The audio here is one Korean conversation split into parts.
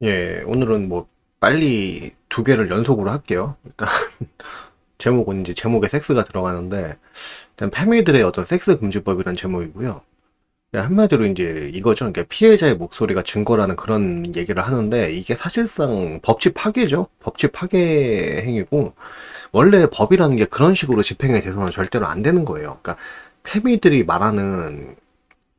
예, 오늘은 뭐 빨리 두 개를 연속으로 할게요. 일단 제목은 이제 제목에 섹스가 들어가는데 일단 페미들의 어떤 섹스 금지법이라는 제목이고요. 그냥 한마디로 이제 이거죠. 그러니까 피해자의 목소리가 증거라는 그런 얘기를 하는데 이게 사실상 법치 파괴죠. 법치 파괴 행위고 원래 법이라는 게 그런 식으로 집행이 돼서는 절대로 안 되는 거예요. 그러니까 페미들이 말하는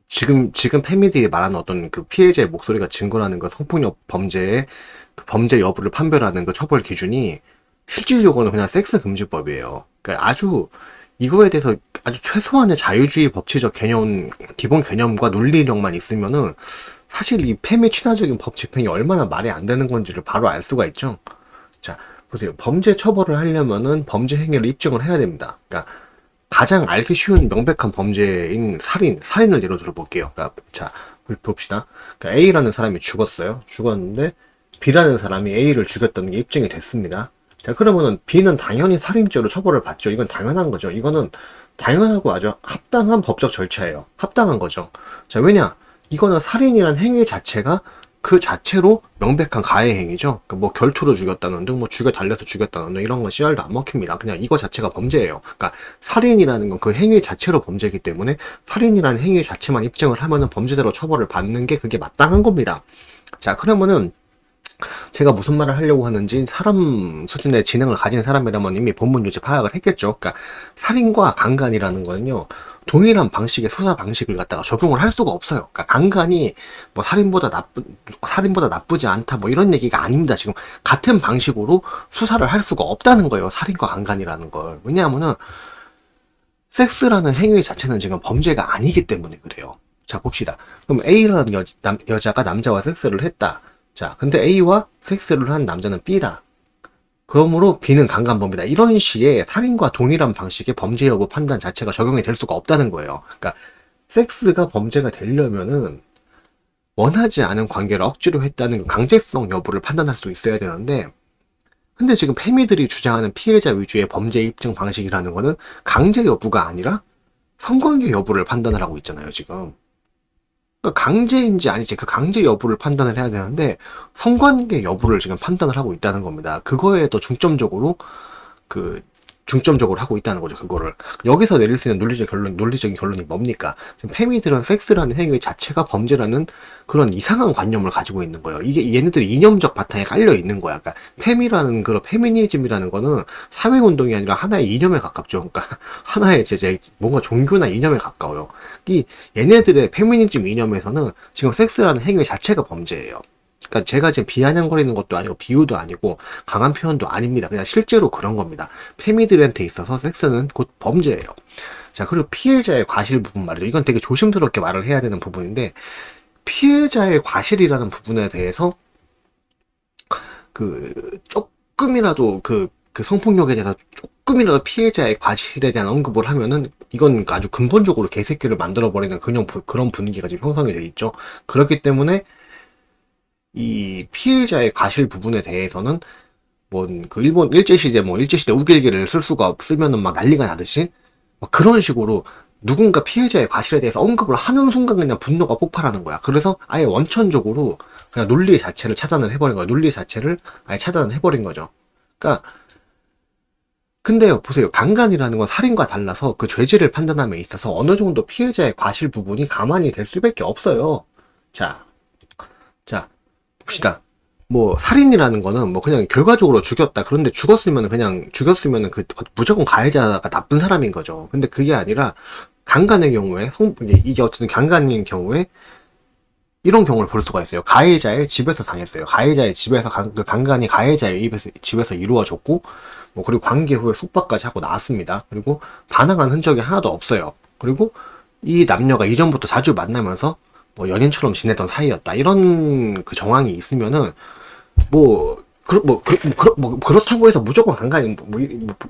지금 페미들이 말하는 어떤 그 피해자의 목소리가 증거라는 거 성폭력 범죄의 그 범죄 여부를 판별하는 그 처벌 기준이 실질적으로는 그냥 섹스 금지법이에요. 그러니까 아주 이거에 대해서 아주 최소한의 자유주의 법치적 개념, 기본 개념과 논리력만 있으면은 사실 이 페미 친화적인 법 집행이 얼마나 말이 안 되는 건지를 바로 알 수가 있죠. 자, 보세요. 범죄 처벌을 하려면은 범죄 행위를 입증을 해야 됩니다. 그러니까 가장 알기 쉬운 명백한 범죄인 살인을 예로 들어볼게요. 그러니까 자, 봅시다. 그러니까 A라는 사람이 죽었어요. 죽었는데 B라는 사람이 A를 죽였다는 게 입증이 됐습니다. 자, 그러면은 B는 당연히 살인죄로 처벌을 받죠. 이건 당연한 거죠. 이거는 당연하고 아주 합당한 법적 절차예요. 합당한 거죠. 자, 왜냐? 이거는 살인이란 행위 자체가 그 자체로 명백한 가해 행위죠. 그러니까 뭐 결투로 죽였다는 등, 뭐 죽여 달려서 죽였다는 등 이런 건 씨알도 안 먹힙니다. 그냥 이거 자체가 범죄예요. 그러니까 살인이라는 건 그 행위 자체로 범죄이기 때문에 살인이라는 행위 자체만 입증을 하면은 범죄대로 처벌을 받는 게 그게 마땅한 겁니다. 자, 그러면은 제가 무슨 말을 하려고 하는지 사람 수준의 지능을 가진 사람이라면 이미 본문 유지 파악을 했겠죠. 그러니까 살인과 강간이라는 거는요. 동일한 방식의 수사 방식을 갖다가 적용을 할 수가 없어요. 그러니까 강간이 뭐 살인보다 나쁘지 않다 뭐 이런 얘기가 아닙니다. 지금 같은 방식으로 수사를 할 수가 없다는 거예요. 살인과 강간이라는 걸. 왜냐하면은 섹스라는 행위 자체는 지금 범죄가 아니기 때문에 그래요. 자, 봅시다. 그럼 A라는 여자가 남자와 섹스를 했다. 자, 근데 A와 섹스를 한 남자는 B다. 그러므로 B는 강간범이다. 이런 식의 살인과 동일한 방식의 범죄 여부 판단 자체가 적용이 될 수가 없다는 거예요. 그러니까 섹스가 범죄가 되려면은 원하지 않은 관계를 억지로 했다는 그 강제성 여부를 판단할 수 있어야 되는데, 근데 지금 페미들이 주장하는 피해자 위주의 범죄 입증 방식이라는 거는 강제 여부가 아니라 성관계 여부를 판단을 하고 있잖아요, 지금. 그러니까 강제인지 아니지 그 강제 여부를 판단을 해야 되는데 성관계 여부를 지금 판단을 하고 있다는 겁니다. 그거에 더 그 중점적으로 하고 있다는 거죠. 그거를 여기서 내릴 수 있는 논리적인 결론이 뭡니까? 지금 페미들은 섹스라는 행위 자체가 범죄라는 그런 이상한 관념을 가지고 있는 거예요. 이게 얘네들이 이념적 바탕에 깔려 있는 거야. 그러니까 페미라는 그런 페미니즘이라는 거는 사회 운동이 아니라 하나의 이념에 가깝죠. 그러니까 하나의 제재 뭔가 종교나 이념에 가까워요. 이 얘네들의 페미니즘 이념에서는 지금 섹스라는 행위 자체가 범죄예요. 그러니까 제가 지금 비아냥거리는 것도 아니고 비유도 아니고 강한 표현도 아닙니다. 그냥 실제로 그런 겁니다. 페미들한테 있어서 섹스는 곧 범죄예요. 자, 그리고 피해자의 과실 부분 말이죠. 이건 되게 조심스럽게 말을 해야 되는 부분인데 피해자의 과실이라는 부분에 대해서 조금이라도 그 성폭력에 대해서 조금이라도 피해자의 과실에 대한 언급을 하면은 이건 아주 근본적으로 개새끼를 만들어버리는 그런 분위기가 지금 형성이 돼 있죠. 그렇기 때문에 이 피해자의 과실 부분에 대해서는 뭐 그 일본 일제시대 우길기를 쓰면은 막 난리가 나듯이 막 그런 식으로 누군가 피해자의 과실에 대해서 언급을 하는 순간 그냥 분노가 폭발하는 거야. 그래서 아예 원천적으로 그냥 논리 자체를 차단을 해버린 거야. 논리 자체를 아예 차단을 해버린 거죠. 그러니까 근데 보세요. 강간이라는 건 살인과 달라서 그 죄질을 판단함에 있어서 어느 정도 피해자의 과실 부분이 가만히 될 수밖에 없어요. 자, 자, 봅시다. 뭐 살인이라는 거는 뭐 그냥 결과적으로 죽였다. 그런데 죽였으면은 그 무조건 가해자가 나쁜 사람인 거죠. 근데 그게 아니라 강간의 경우에 이게 어쨌든 강간인 경우에 이런 경우를 볼 수가 있어요. 가해자의 집에서 당했어요. 가해자의 집에서 그 강간이 가해자의 집에서 이루어졌고 뭐 그리고 관계 후에 숙박까지 하고 나왔습니다. 그리고 반항한 흔적이 하나도 없어요. 그리고 이 남녀가 이전부터 자주 만나면서 뭐 연인처럼 지내던 사이였다. 이런 그 정황이 있으면은 그렇다고 해서 무조건 강간이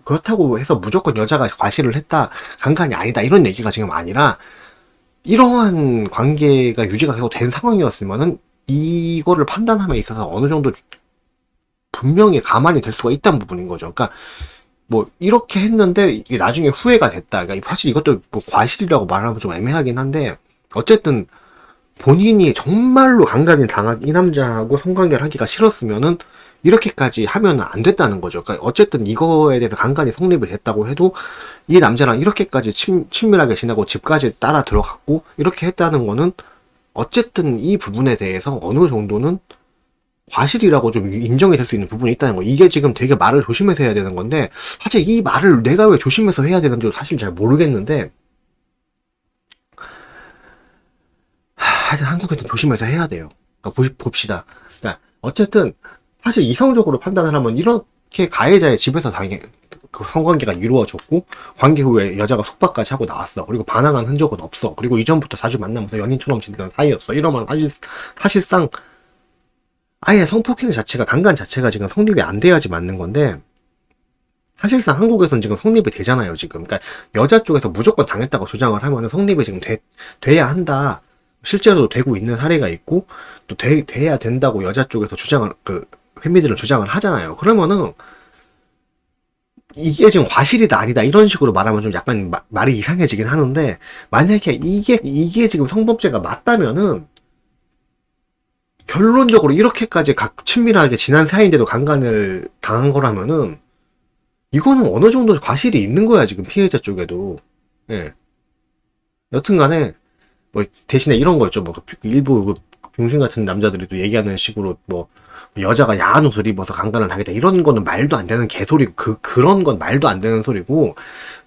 그렇다고 해서 무조건 여자가 과실을 했다. 강간이 아니다. 이런 얘기가 지금 아니라 이러한 관계가 유지가 계속 된 상황이었으면은 이거를 판단함에 있어서 어느 정도 분명히 가만히 될 수가 있다는 부분인 거죠. 그러니까 뭐 이렇게 했는데 이게 나중에 후회가 됐다. 그러니까 사실 이것도 뭐 과실이라고 말하면 좀 애매하긴 한데 어쨌든 본인이 정말로 강간이 당한 이 남자하고 성관계를 하기가 싫었으면은 이렇게까지 하면 안 됐다는 거죠. 그러니까 어쨌든 이거에 대해서 강간이 성립이 됐다고 해도 이 남자랑 이렇게까지 친밀하게 지내고 집까지 따라 들어갔고 이렇게 했다는 거는 어쨌든 이 부분에 대해서 어느 정도는 과실이라고 좀 인정이 될 수 있는 부분이 있다는 거. 이게 지금 되게 말을 조심해서 해야 되는 건데 사실 이 말을 내가 왜 조심해서 해야 되는지 사실 잘 모르겠는데 하여튼 한국에서 조심해서 해야 돼요. 그러니까 봅시다. 그러니까 어쨌든 사실 이성적으로 판단을 하면 이렇게 가해자의 집에서 그 성관계가 이루어졌고 관계 후에 여자가 속박까지 하고 나왔어. 그리고 반항한 흔적은 없어. 그리고 이전부터 자주 만나면서 연인처럼 지내던 사이였어. 이러면 사실상 아예 성폭행 자체가 강간 자체가 지금 성립이 안 돼야지 맞는 건데 사실상 한국에서는 지금 성립이 되잖아요. 지금 그러니까 여자 쪽에서 무조건 당했다고 주장을 하면 성립이 지금 돼야 한다. 실제로도 되고 있는 사례가 있고 또 돼야 된다고 여자 쪽에서 주장을 회미들은 주장을 하잖아요. 그러면은 이게 지금 과실이다 아니다 이런 식으로 말하면 좀 약간 말이 이상해지긴 하는데 만약에 이게 지금 성범죄가 맞다면은 결론적으로 이렇게까지 친밀하게 지난 사이인데도 강간을 당한 거라면은 이거는 어느 정도 과실이 있는 거야 지금 피해자 쪽에도. 예. 여튼간에 뭐 대신에 이런 거 있죠. 뭐 일부 병신 같은 남자들이 또 얘기하는 식으로 뭐 여자가 야한 옷을 입어서 강간을 당했다 이런 거는 말도 안 되는 개소리고 그런 건 말도 안 되는 소리고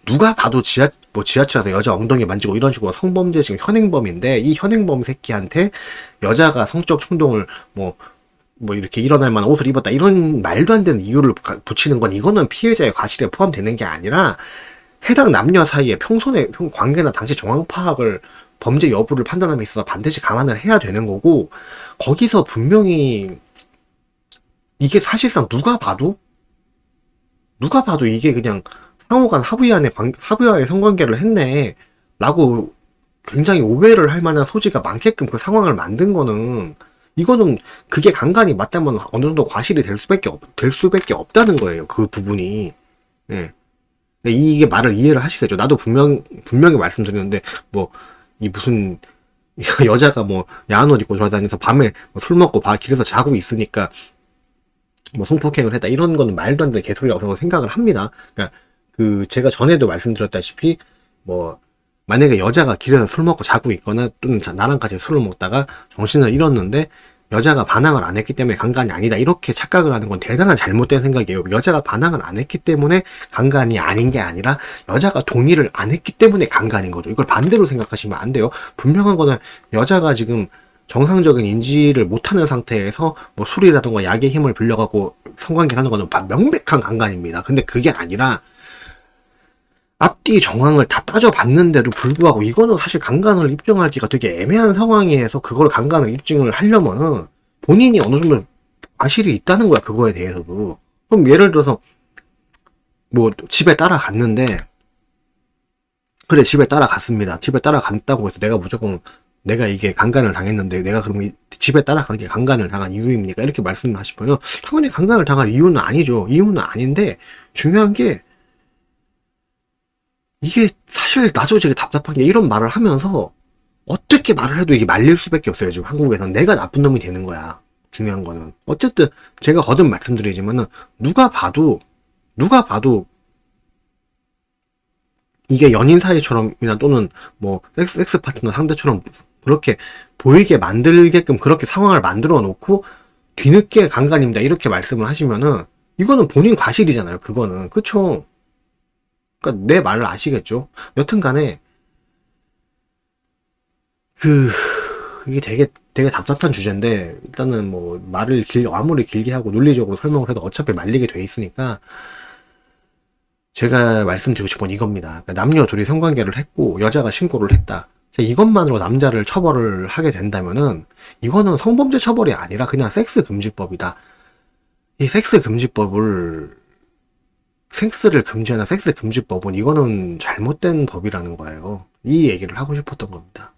누가 봐도 지하철에서 여자 엉덩이 만지고 이런 식으로 성범죄 지금 현행범인데 이 현행범 새끼한테 여자가 성적 충동을 뭐 이렇게 일어날 만한 옷을 입었다 이런 말도 안 되는 이유를 붙이는 건 이거는 피해자의 과실에 포함되는 게 아니라 해당 남녀 사이의 평소의 관계나 당시 정황 파악을 범죄 여부를 판단함에 있어서 반드시 감안을 해야 되는 거고 거기서 분명히 이게 사실상 누가 봐도 이게 그냥 상호간 합의하에 성관계를 했네 라고 굉장히 오해를 할 만한 소지가 많게끔 그 상황을 만든 거는 이거는 그게 강간이 맞다면 어느 정도 과실이 될 수밖에 없다는 거예요. 그 부분이. 예. 이게 말을 이해를 하시겠죠. 나도 분명히 말씀드리는데 이 무슨 여자가 야한 옷 입고 돌아다니면서 밤에 술 먹고 길에서 자고 있으니까 성폭행을 했다 이런 거는 말도 안 되는 개소리라고 생각을 합니다. 그러니까 제가 전에도 말씀드렸다시피 만약에 여자가 길에서 술 먹고 자고 있거나 또는 나랑 같이 술을 먹다가 정신을 잃었는데 여자가 반항을 안 했기 때문에 강간이 아니다 이렇게 착각을 하는 건 대단한 잘못된 생각이에요. 여자가 반항을 안 했기 때문에 강간이 아닌 게 아니라 여자가 동의를 안 했기 때문에 강간인 거죠. 이걸 반대로 생각하시면 안 돼요. 분명한 거는 여자가 지금 정상적인 인지를 못하는 상태에서 술이라든가 약의 힘을 빌려갖고 성관계를 하는 거는 명백한 강간입니다. 근데 그게 아니라 앞뒤 정황을 다 따져봤는데도 불구하고 이거는 사실 강간을 입증하기가 되게 애매한 상황에서 그걸 강간을 입증을 하려면은 본인이 어느 정도 과실이 있다는 거야. 그거에 대해서도. 그럼 예를 들어서 집에 따라갔는데 그래 집에 따라갔습니다. 집에 따라갔다고 해서 내가 이게 강간을 당했는데 내가 그러면 집에 따라간 게 강간을 당한 이유입니까? 이렇게 말씀하시면요. 당연히 강간을 당할 이유는 아니죠. 이유는 아닌데 중요한 게 이게 사실 나도 되게 답답한 게 이런 말을 하면서 어떻게 말을 해도 이게 말릴 수밖에 없어요. 지금 한국에서는 내가 나쁜 놈이 되는 거야. 중요한 거는 어쨌든 제가 거듭 말씀드리지만은 누가 봐도 이게 연인 사이처럼이나 또는 섹스 파트너 상대처럼 그렇게 보이게 만들게끔 그렇게 상황을 만들어 놓고 뒤늦게 강간입니다 이렇게 말씀을 하시면은 이거는 본인 과실이잖아요. 그거는 그쵸? 그러니까 내 말을 아시겠죠? 여튼간에 이게 되게 답답한 주제인데 일단은 말을 아무리 길게 하고 논리적으로 설명을 해도 어차피 말리게 돼 있으니까 제가 말씀드리고 싶은 건 이겁니다. 그러니까 남녀 둘이 성관계를 했고 여자가 신고를 했다. 이것만으로 남자를 처벌을 하게 된다면은 이거는 성범죄 처벌이 아니라 그냥 섹스 금지법이다. 이 섹스 금지법을 섹스를 금지하는 섹스 금지법은 이거는 잘못된 법이라는 거예요. 이 얘기를 하고 싶었던 겁니다.